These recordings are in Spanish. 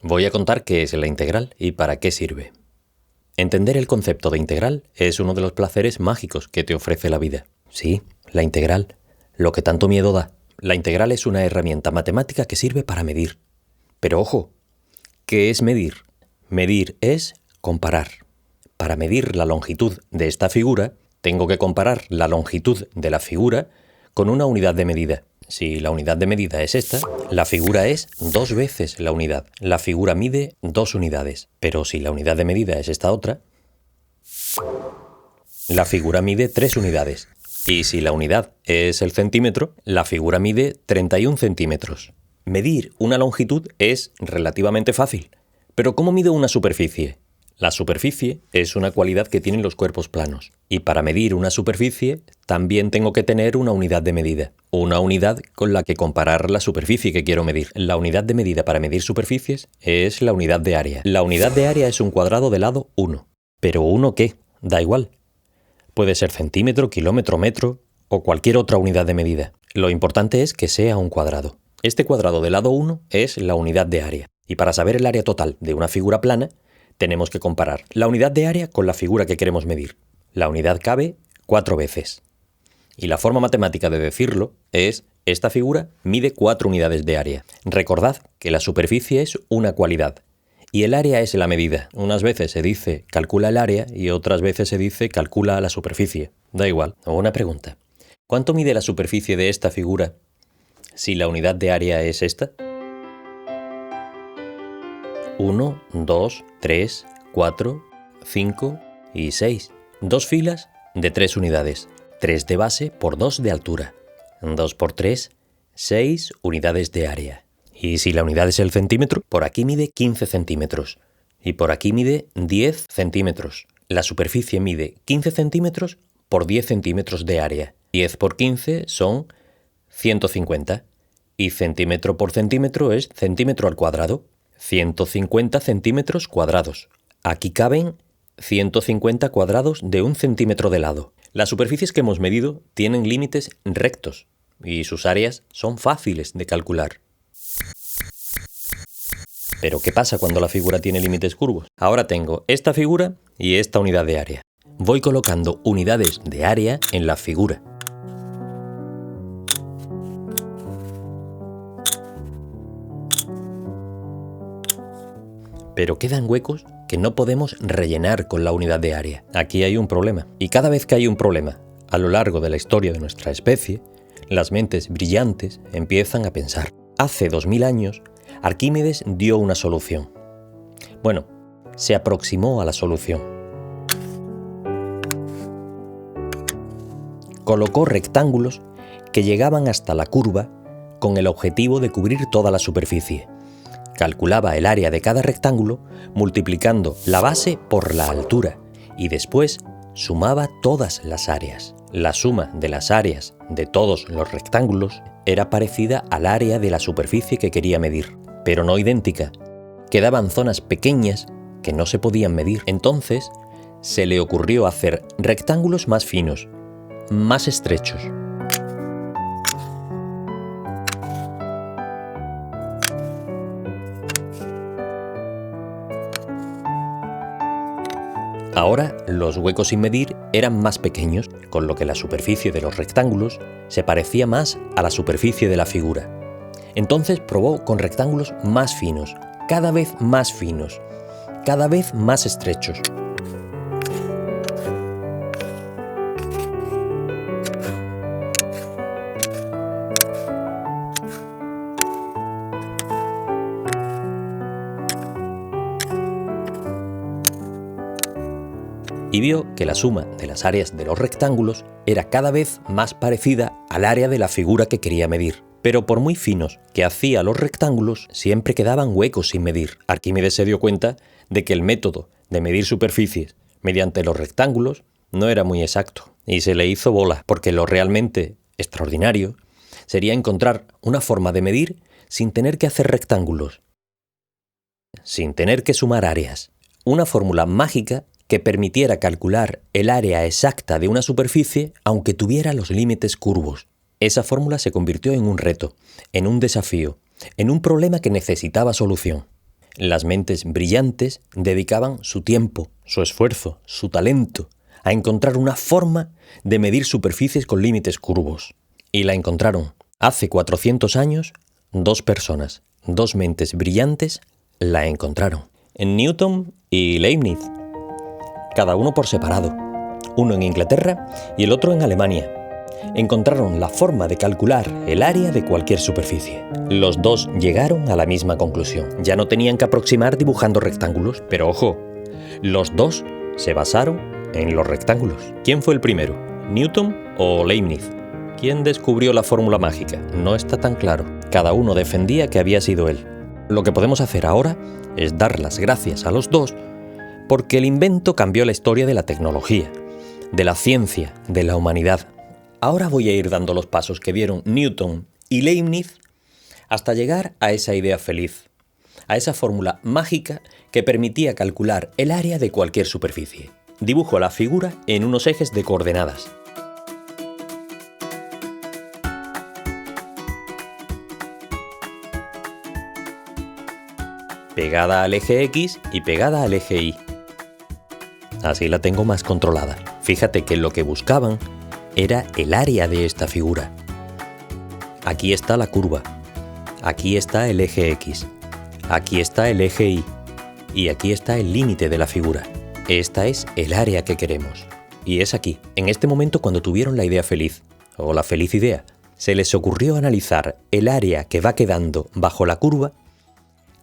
Voy a contar qué es la integral y para qué sirve. Entender el concepto de integral es uno de los placeres mágicos que te ofrece la vida. Sí, la integral, lo que tanto miedo da. La integral es una herramienta matemática que sirve para medir. Pero ojo, ¿qué es medir? Medir es comparar. Para medir la longitud de esta figura, tengo que comparar la longitud de la figura con una unidad de medida. Si la unidad de medida es esta, la figura es 2 veces la unidad. La figura mide 2 unidades. Pero si la unidad de medida es esta otra, la figura mide 3 unidades. Y si la unidad es el centímetro, la figura mide 31 centímetros. Medir una longitud es relativamente fácil. Pero ¿cómo mido una superficie? La superficie es una cualidad que tienen los cuerpos planos. Y para medir una superficie, también tengo que tener una unidad de medida. Una unidad con la que comparar la superficie que quiero medir. La unidad de medida para medir superficies es la unidad de área. La unidad de área es un cuadrado de lado 1. ¿Pero 1 qué? Da igual. Puede ser centímetro, kilómetro, metro o cualquier otra unidad de medida. Lo importante es que sea un cuadrado. Este cuadrado de lado 1 es la unidad de área. Y para saber el área total de una figura plana, tenemos que comparar la unidad de área con la figura que queremos medir. La unidad cabe 4 veces. Y la forma matemática de decirlo es: esta figura mide 4 unidades de área. Recordad que la superficie es una cualidad y el área es la medida. Unas veces se dice calcula el área y otras veces se dice calcula la superficie. Da igual. O una pregunta: ¿cuánto mide la superficie de esta figura si la unidad de área es esta? 1, 2, 3, 4, 5 y 6. 2 filas de 3 unidades. 3 de base por 2 de altura. 2 por 3, 6 unidades de área. Y si la unidad es el centímetro, por aquí mide 15 centímetros. Y por aquí mide 10 centímetros. La superficie mide 15 centímetros por 10 centímetros de área. 10 por 15 son 150. Y centímetro por centímetro es centímetro al cuadrado. 150 centímetros cuadrados. Aquí caben 150 cuadrados de 1 centímetro de lado. Las superficies que hemos medido tienen límites rectos y sus áreas son fáciles de calcular. Pero ¿qué pasa cuando la figura tiene límites curvos? Ahora tengo esta figura y esta unidad de área. Voy colocando unidades de área en la figura. Pero quedan huecos que no podemos rellenar con la unidad de área. Aquí hay un problema. Y cada vez que hay un problema, a lo largo de la historia de nuestra especie, las mentes brillantes empiezan a pensar. Hace 2000 años, Arquímedes dio una solución. Bueno, se aproximó a la solución. Colocó rectángulos que llegaban hasta la curva con el objetivo de cubrir toda la superficie. Calculaba el área de cada rectángulo multiplicando la base por la altura y después sumaba todas las áreas. La suma de las áreas de todos los rectángulos era parecida al área de la superficie que quería medir, pero no idéntica. Quedaban zonas pequeñas que no se podían medir. Entonces se le ocurrió hacer rectángulos más finos, más estrechos. Ahora, los huecos sin medir eran más pequeños, con lo que la superficie de los rectángulos se parecía más a la superficie de la figura. Entonces probó con rectángulos más finos, cada vez más finos, cada vez más estrechos. Y vio que la suma de las áreas de los rectángulos era cada vez más parecida al área de la figura que quería medir. Pero por muy finos que hacía los rectángulos, siempre quedaban huecos sin medir. Arquímedes se dio cuenta de que el método de medir superficies mediante los rectángulos no era muy exacto. Y se le hizo bola, porque lo realmente extraordinario sería encontrar una forma de medir sin tener que hacer rectángulos, sin tener que sumar áreas. Una fórmula mágica que permitiera calcular el área exacta de una superficie aunque tuviera los límites curvos. Esa fórmula se convirtió en un reto, en un desafío, en un problema que necesitaba solución. Las mentes brillantes dedicaban su tiempo, su esfuerzo, su talento a encontrar una forma de medir superficies con límites curvos. Y la encontraron. Hace 400 años, dos personas, dos mentes brillantes, la encontraron. Newton y Leibniz, cada uno por separado, uno en Inglaterra y el otro en Alemania. Encontraron la forma de calcular el área de cualquier superficie. Los dos llegaron a la misma conclusión. Ya no tenían que aproximar dibujando rectángulos, pero ojo, los dos se basaron en los rectángulos. ¿Quién fue el primero? ¿Newton o Leibniz? ¿Quién descubrió la fórmula mágica? No está tan claro. Cada uno defendía que había sido él. Lo que podemos hacer ahora es dar las gracias a los dos porque el invento cambió la historia de la tecnología, de la ciencia, de la humanidad. Ahora voy a ir dando los pasos que dieron Newton y Leibniz hasta llegar a esa idea feliz, a esa fórmula mágica que permitía calcular el área de cualquier superficie. Dibujo la figura en unos ejes de coordenadas. Pegada al eje X y pegada al eje Y. Así la tengo más controlada. Fíjate que lo que buscaban era el área de esta figura. Aquí está la curva. Aquí está el eje X. Aquí está el eje Y. Y aquí está el límite de la figura. Esta es el área que queremos. Y es aquí, en este momento cuando tuvieron la idea feliz, o la feliz idea, se les ocurrió analizar el área que va quedando bajo la curva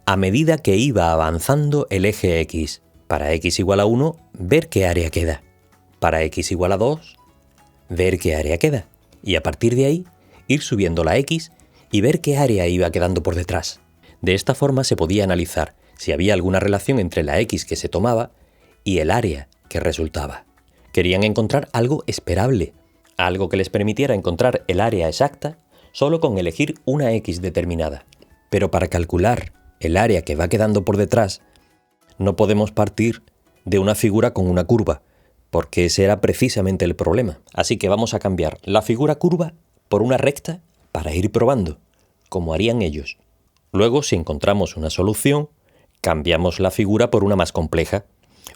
a medida que iba avanzando el eje X. Para X igual a 1, ver qué área queda. Para X igual a 2, ver qué área queda. Y a partir de ahí, ir subiendo la X y ver qué área iba quedando por detrás. De esta forma se podía analizar si había alguna relación entre la X que se tomaba y el área que resultaba. Querían encontrar algo esperable, algo que les permitiera encontrar el área exacta solo con elegir una X determinada. Pero para calcular el área que va quedando por detrás, no podemos partir de una figura con una curva, porque ese era precisamente el problema. Así que vamos a cambiar la figura curva por una recta para ir probando, como harían ellos. Luego, si encontramos una solución, cambiamos la figura por una más compleja,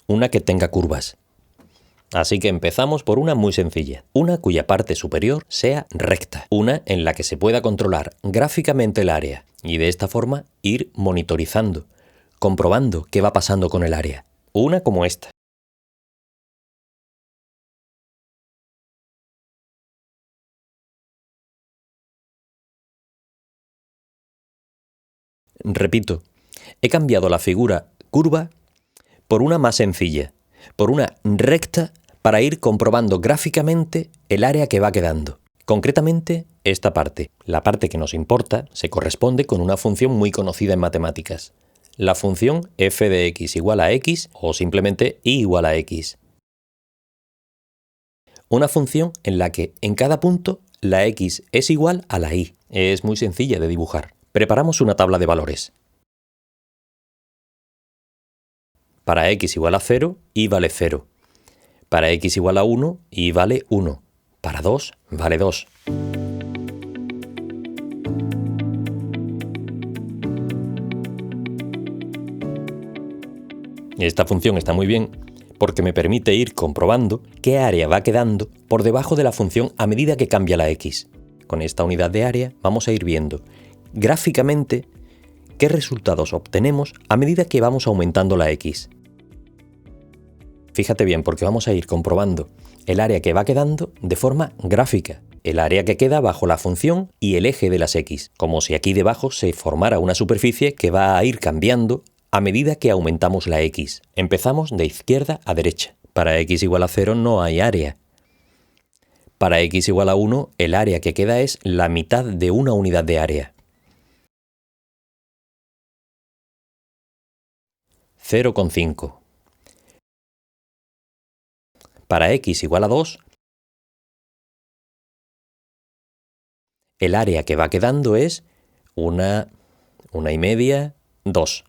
una que tenga curvas. Así que empezamos por una muy sencilla, una cuya parte superior sea recta, una en la que se pueda controlar gráficamente el área y de esta forma ir monitorizando, comprobando qué va pasando con el área. Una como esta. Repito, he cambiado la figura curva por una más sencilla, por una recta para ir comprobando gráficamente el área que va quedando. Concretamente, esta parte, la parte que nos importa, se corresponde con una función muy conocida en matemáticas. La función f de x igual a x o simplemente y igual a x. Una función en la que en cada punto la x es igual a la y. Es muy sencilla de dibujar. Preparamos una tabla de valores. Para x igual a 0, y vale 0. Para x igual a 1, y vale 1. Para 2, vale 2. Esta función está muy bien porque me permite ir comprobando qué área va quedando por debajo de la función a medida que cambia la x. Con esta unidad de área vamos a ir viendo gráficamente qué resultados obtenemos a medida que vamos aumentando la x. Fíjate bien porque vamos a ir comprobando el área que va quedando de forma gráfica, el área que queda bajo la función y el eje de las x, como si aquí debajo se formara una superficie que va a ir cambiando a medida que aumentamos la x. Empezamos de izquierda a derecha. Para x igual a 0 no hay área. Para x igual a 1, el área que queda es la mitad de una unidad de área. 0,5. Para x igual a 2, el área que va quedando es 1,5, 2.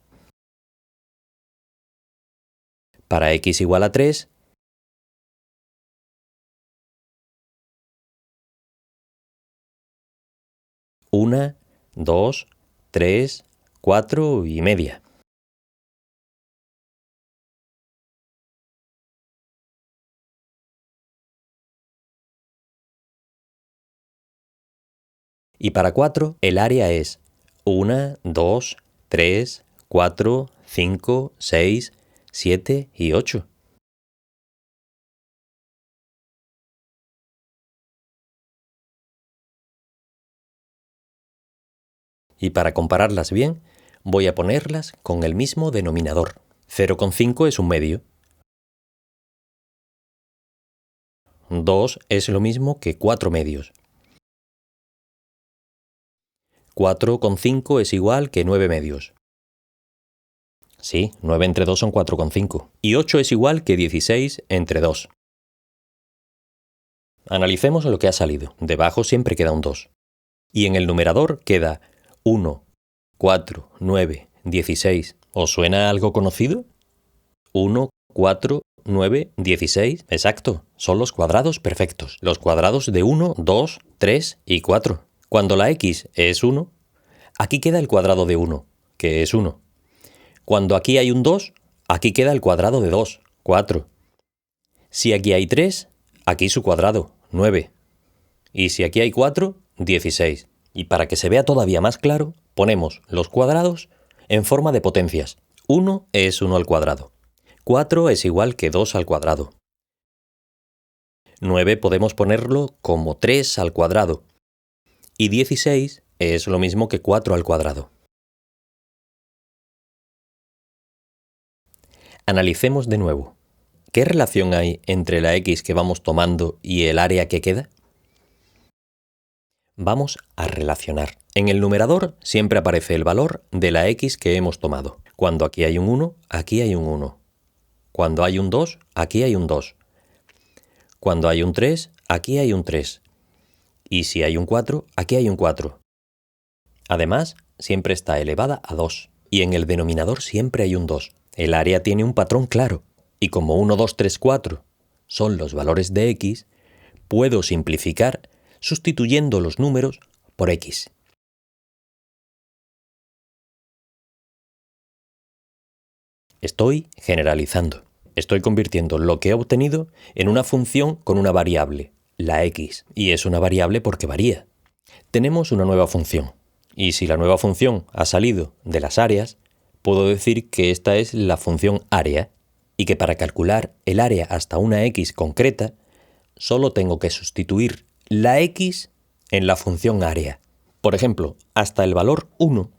Para x igual a 3, 1, 2, 3, 4,5. Y para 4 el área es 1, 2, 3, 4, 5, 6, 7 y 8. Y para compararlas bien, voy a ponerlas con el mismo denominador. 0,5 es un medio. 2 es lo mismo que 4 medios. 4,5 es igual que 9 medios. Sí, 9 entre 2 son 4,5. Y 8 es igual que 16 entre 2. Analicemos lo que ha salido. Debajo siempre queda un 2. Y en el numerador queda 1, 4, 9, 16. ¿Os suena algo conocido? 1, 4, 9, 16. Exacto, son los cuadrados perfectos. Los cuadrados de 1, 2, 3 y 4. Cuando la x es 1, aquí queda el cuadrado de 1, que es 1. Cuando aquí hay un 2, aquí queda el cuadrado de 2, 4. Si aquí hay 3, aquí su cuadrado, 9. Y si aquí hay 4, 16. Y para que se vea todavía más claro, ponemos los cuadrados en forma de potencias. 1 es 1 al cuadrado. 4 es igual que 2 al cuadrado. 9 podemos ponerlo como 3 al cuadrado. Y 16 es lo mismo que 4 al cuadrado. Analicemos de nuevo. ¿Qué relación hay entre la x que vamos tomando y el área que queda? Vamos a relacionar. En el numerador siempre aparece el valor de la x que hemos tomado. Cuando aquí hay un 1, aquí hay un 1. Cuando hay un 2, aquí hay un 2. Cuando hay un 3, aquí hay un 3. Y si hay un 4, aquí hay un 4. Además, siempre está elevada a 2. Y en el denominador siempre hay un 2. El área tiene un patrón claro. Y como 1, 2, 3, 4 son los valores de x, puedo simplificar sustituyendo los números por x. Estoy generalizando. Estoy convirtiendo lo que he obtenido en una función con una variable, la x. Y es una variable porque varía. Tenemos una nueva función. Y si la nueva función ha salido de las áreas, puedo decir que esta es la función área y que para calcular el área hasta una x concreta, solo tengo que sustituir la x en la función área. Por ejemplo, hasta el valor 1,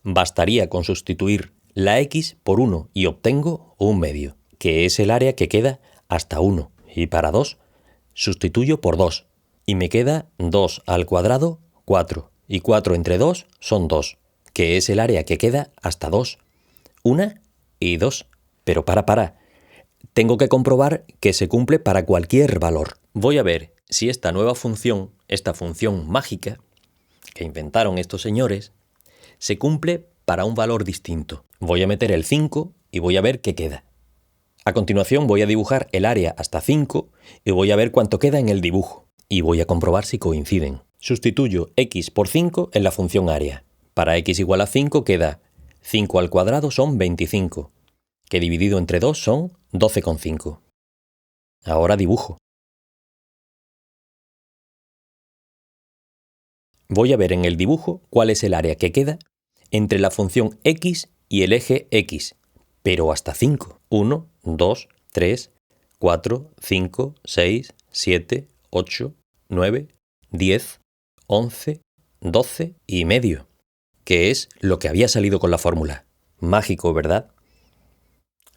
bastaría con sustituir la x por 1 y obtengo un medio, que es el área que queda hasta 1. Y para 2, sustituyo por 2 y me queda 2 al cuadrado, 4. Y 4 entre 2 son 2, que es el área que queda hasta 2. 1 y 2. Pero para. Tengo que comprobar que se cumple para cualquier valor. Voy a ver si esta nueva función, esta función mágica que inventaron estos señores, se cumple para un valor distinto. Voy a meter el 5 y voy a ver qué queda. A continuación voy a dibujar el área hasta 5 y voy a ver cuánto queda en el dibujo. Y voy a comprobar si coinciden. Sustituyo x por 5 en la función área. Para x igual a 5 queda 5 al cuadrado son 25, que dividido entre 2 son 12,5. Ahora dibujo. Voy a ver en el dibujo cuál es el área que queda entre la función x y el eje x, pero hasta 5. 1, 2, 3, 4, 5, 6, 7, 8, 9, 10, 11, 12 y medio, que es lo que había salido con la fórmula. Mágico, ¿verdad?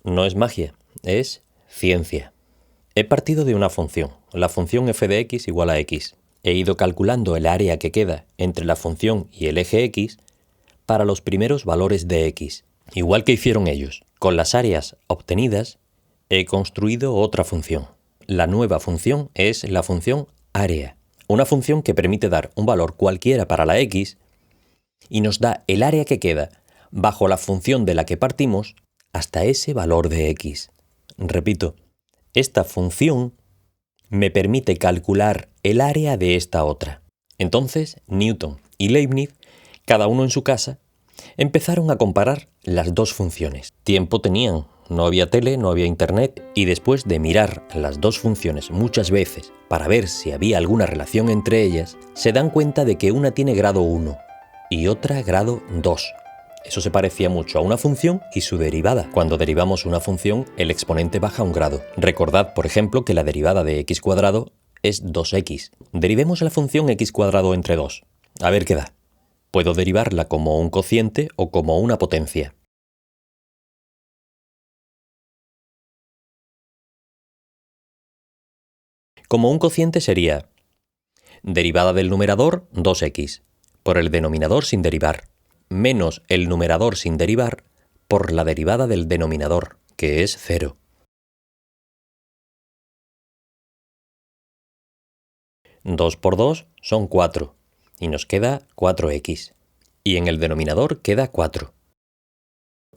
No es magia, es ciencia. He partido de una función, la función f de x igual a x. He ido calculando el área que queda entre la función y el eje x para los primeros valores de x. Igual que hicieron ellos, con las áreas obtenidas, he construido otra función. La nueva función es la función área, una función que permite dar un valor cualquiera para la x y nos da el área que queda bajo la función de la que partimos hasta ese valor de x. Repito, esta función me permite calcular el área de esta otra. Entonces, Newton y Leibniz, cada uno en su casa, empezaron a comparar las dos funciones. Tiempo tenían, no había tele, no había internet, y después de mirar las dos funciones muchas veces para ver si había alguna relación entre ellas, se dan cuenta de que una tiene grado 1 y otra grado 2. Eso se parecía mucho a una función y su derivada. Cuando derivamos una función, el exponente baja un grado. Recordad, por ejemplo, que la derivada de x cuadrado es 2x. Derivemos la función x cuadrado entre 2. A ver qué da. Puedo derivarla como un cociente o como una potencia. Como un cociente sería derivada del numerador 2x por el denominador sin derivar, menos el numerador sin derivar por la derivada del denominador, que es 0. Dos por 2 son 4, y nos queda 4x. Y en el denominador queda 4.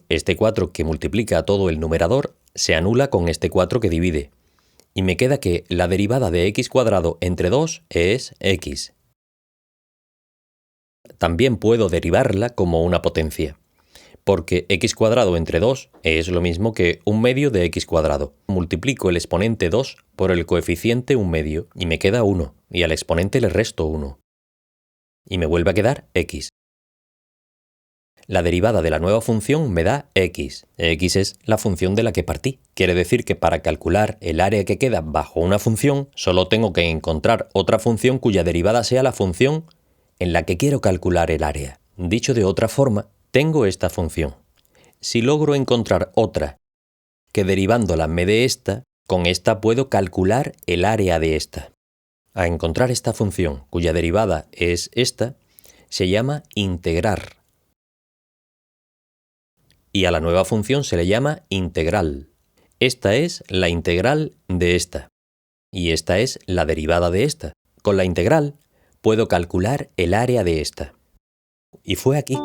Este 4 que multiplica a todo el numerador se anula con este 4 que divide. Y me queda que la derivada de x cuadrado entre 2 es x. También puedo derivarla como una potencia, porque x cuadrado entre 2 es lo mismo que 1 medio de x cuadrado. Multiplico el exponente 2 por el coeficiente 1 medio y me queda 1, y al exponente le resto 1. Y me vuelve a quedar x. La derivada de la nueva función me da x. X es la función de la que partí. Quiere decir que para calcular el área que queda bajo una función, solo tengo que encontrar otra función cuya derivada sea la función en la que quiero calcular el área. Dicho de otra forma, tengo esta función. Si logro encontrar otra que derivándola me dé esta, con esta puedo calcular el área de esta. A encontrar esta función cuya derivada es esta, se llama integrar. Y a la nueva función se le llama integral. Esta es la integral de esta. Y esta es la derivada de esta. Con la integral puedo calcular el área de esta. Y fue aquí,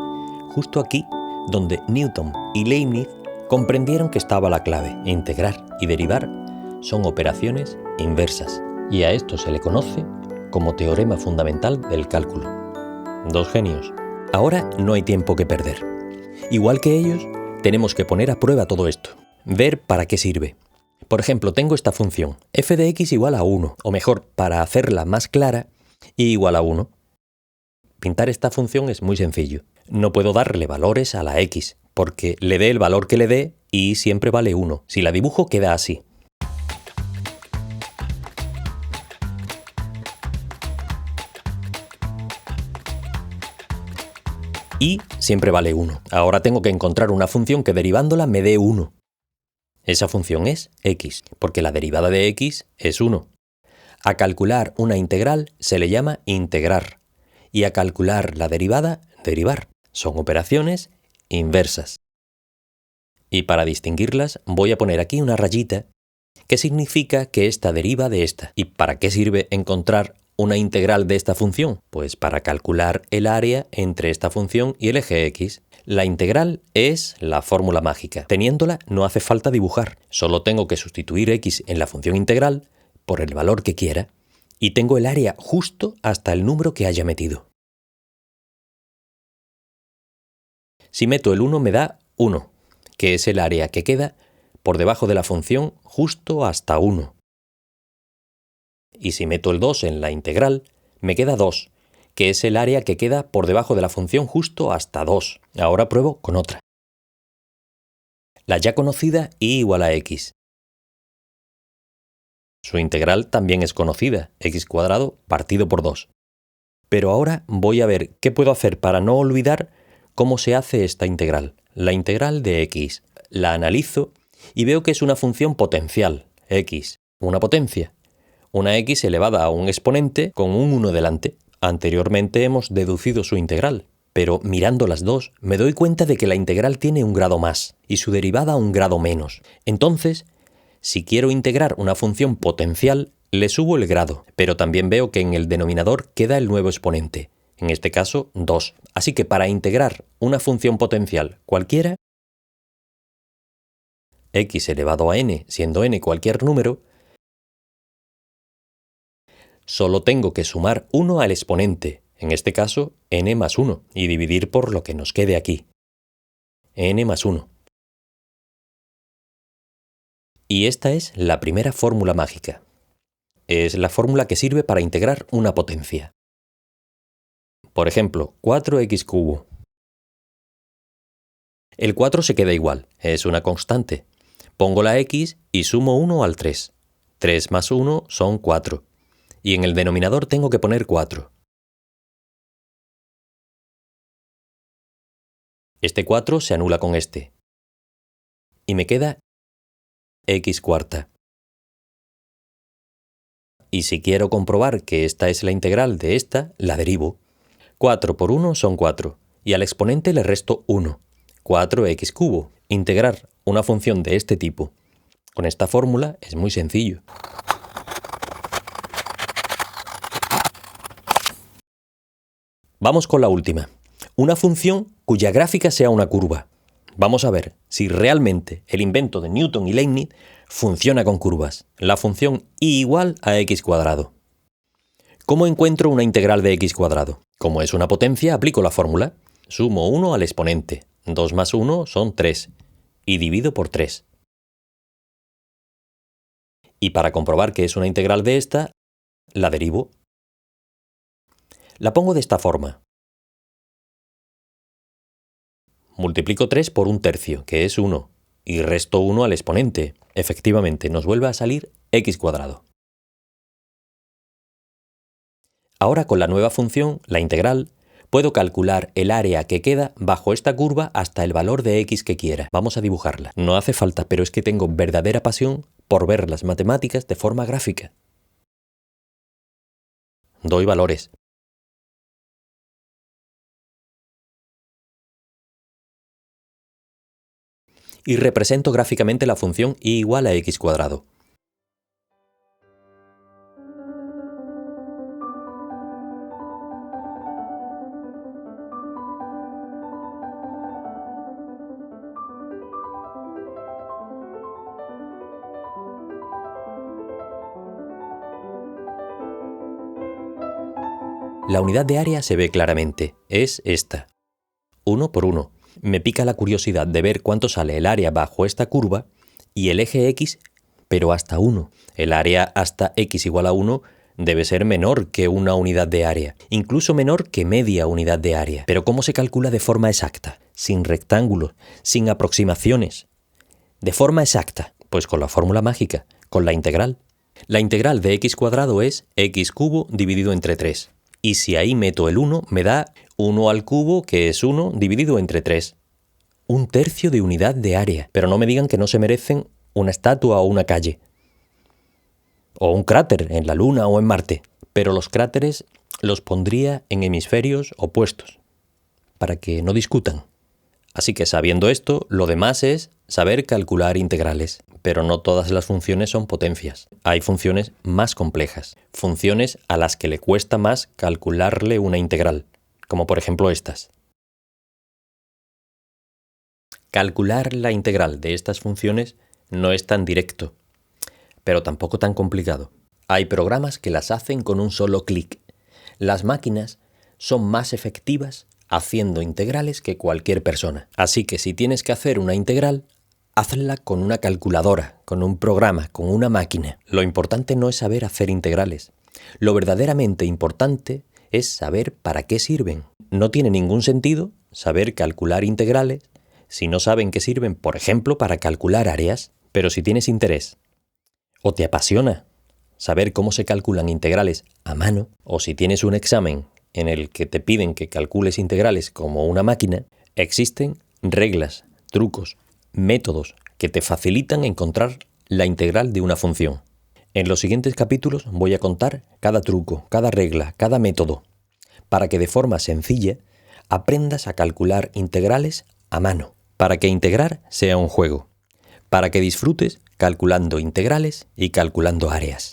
justo aquí, donde Newton y Leibniz comprendieron que estaba la clave. Integrar y derivar son operaciones inversas. Y a esto se le conoce como teorema fundamental del cálculo. Dos genios. Ahora no hay tiempo que perder. Igual que ellos, tenemos que poner a prueba todo esto, ver para qué sirve. Por ejemplo, tengo esta función, f de x igual a 1, o mejor, para hacerla más clara, y igual a 1. Pintar esta función es muy sencillo. No puedo darle valores a la x, porque le dé el valor que le dé y siempre vale 1. Si la dibujo queda así. Y siempre vale 1. Ahora tengo que encontrar una función que derivándola me dé 1. Esa función es x, porque la derivada de x es 1. A calcular una integral se le llama integrar. Y a calcular la derivada, derivar. Son operaciones inversas. Y para distinguirlas voy a poner aquí una rayita que significa que esta deriva de esta. ¿Y para qué sirve encontrar una integral de esta función? Pues para calcular el área entre esta función y el eje x. La integral es la fórmula mágica. Teniéndola no hace falta dibujar. Solo tengo que sustituir x en la función integral por el valor que quiera y tengo el área justo hasta el número que haya metido. Si meto el 1 me da 1, que es el área que queda por debajo de la función justo hasta 1. Y si meto el 2 en la integral, me queda 2, que es el área que queda por debajo de la función justo hasta 2. Ahora pruebo con otra. La ya conocida y igual a x. Su integral también es conocida, x cuadrado partido por 2. Pero ahora voy a ver qué puedo hacer para no olvidar cómo se hace esta integral. La integral de x. La analizo y veo que es una función potencial, x, una potencia. Una x elevada a un exponente con un 1 delante. Anteriormente hemos deducido su integral, pero mirando las dos me doy cuenta de que la integral tiene un grado más y su derivada un grado menos. Entonces, si quiero integrar una función potencial, le subo el grado, pero también veo que en el denominador queda el nuevo exponente, en este caso 2. Así que para integrar una función potencial cualquiera, x elevado a n, siendo n cualquier número, solo tengo que sumar 1 al exponente, en este caso n más 1, y dividir por lo que nos quede aquí, n más 1. Y esta es la primera fórmula mágica. Es la fórmula que sirve para integrar una potencia. Por ejemplo, 4x cubo. El 4 se queda igual, es una constante. Pongo la x y sumo 1 al 3. 3 más 1 son 4. Y en el denominador tengo que poner 4. Este 4 se anula con este. Y me queda x cuarta. Y si quiero comprobar que esta es la integral de esta, la derivo. 4 por 1 son 4. Y al exponente le resto 1. 4x cubo. Integrar una función de este tipo con esta fórmula es muy sencillo. Vamos con la última. Una función cuya gráfica sea una curva. Vamos a ver si realmente el invento de Newton y Leibniz funciona con curvas. La función y igual a x cuadrado. ¿Cómo encuentro una integral de x cuadrado? Como es una potencia, aplico la fórmula. Sumo 1 al exponente. 2 más 1 son 3. Y divido por 3. Y para comprobar que es una integral de esta, la derivo. La pongo de esta forma. Multiplico 3 por 1/3, que es 1, y resto 1 al exponente. Efectivamente, nos vuelve a salir x cuadrado. Ahora con la nueva función, la integral, puedo calcular el área que queda bajo esta curva hasta el valor de x que quiera. Vamos a dibujarla. No hace falta, pero es que tengo verdadera pasión por ver las matemáticas de forma gráfica. Doy valores. Y represento gráficamente la función y igual a x cuadrado. La unidad de área se ve claramente, es esta. 1 por 1. Me pica la curiosidad de ver cuánto sale el área bajo esta curva y el eje x, pero hasta 1. El área hasta x igual a 1 debe ser menor que una unidad de área, incluso menor que media unidad de área. Pero ¿cómo se calcula de forma exacta? Sin rectángulos, sin aproximaciones. De forma exacta, pues con la fórmula mágica, con la integral. La integral de x cuadrado es x cubo dividido entre 3. Y si ahí meto el 1, me da 1 al cubo, que es 1, dividido entre 3. 1/3 de unidad de área. Pero no me digan que no se merecen una estatua o una calle. O un cráter en la Luna o en Marte. Pero los cráteres los pondría en hemisferios opuestos, para que no discutan. Así que sabiendo esto, lo demás es saber calcular integrales. Pero no todas las funciones son potencias. Hay funciones más complejas, funciones a las que le cuesta más calcularle una integral, como por ejemplo estas. Calcular la integral de estas funciones no es tan directo, pero tampoco tan complicado. Hay programas que las hacen con un solo clic. Las máquinas son más efectivas haciendo integrales que cualquier persona. Así que si tienes que hacer una integral, hazla con una calculadora, con un programa, con una máquina. Lo importante no es saber hacer integrales. Lo verdaderamente importante es saber para qué sirven. No tiene ningún sentido saber calcular integrales si no saben que sirven, por ejemplo, para calcular áreas. Pero si tienes interés o te apasiona saber cómo se calculan integrales a mano, o si tienes un examen en el que te piden que calcules integrales como una máquina, existen reglas, trucos, métodos que te facilitan encontrar la integral de una función. En los siguientes capítulos voy a contar cada truco, cada regla, cada método, para que de forma sencilla aprendas a calcular integrales a mano, para que integrar sea un juego, para que disfrutes calculando integrales y calculando áreas.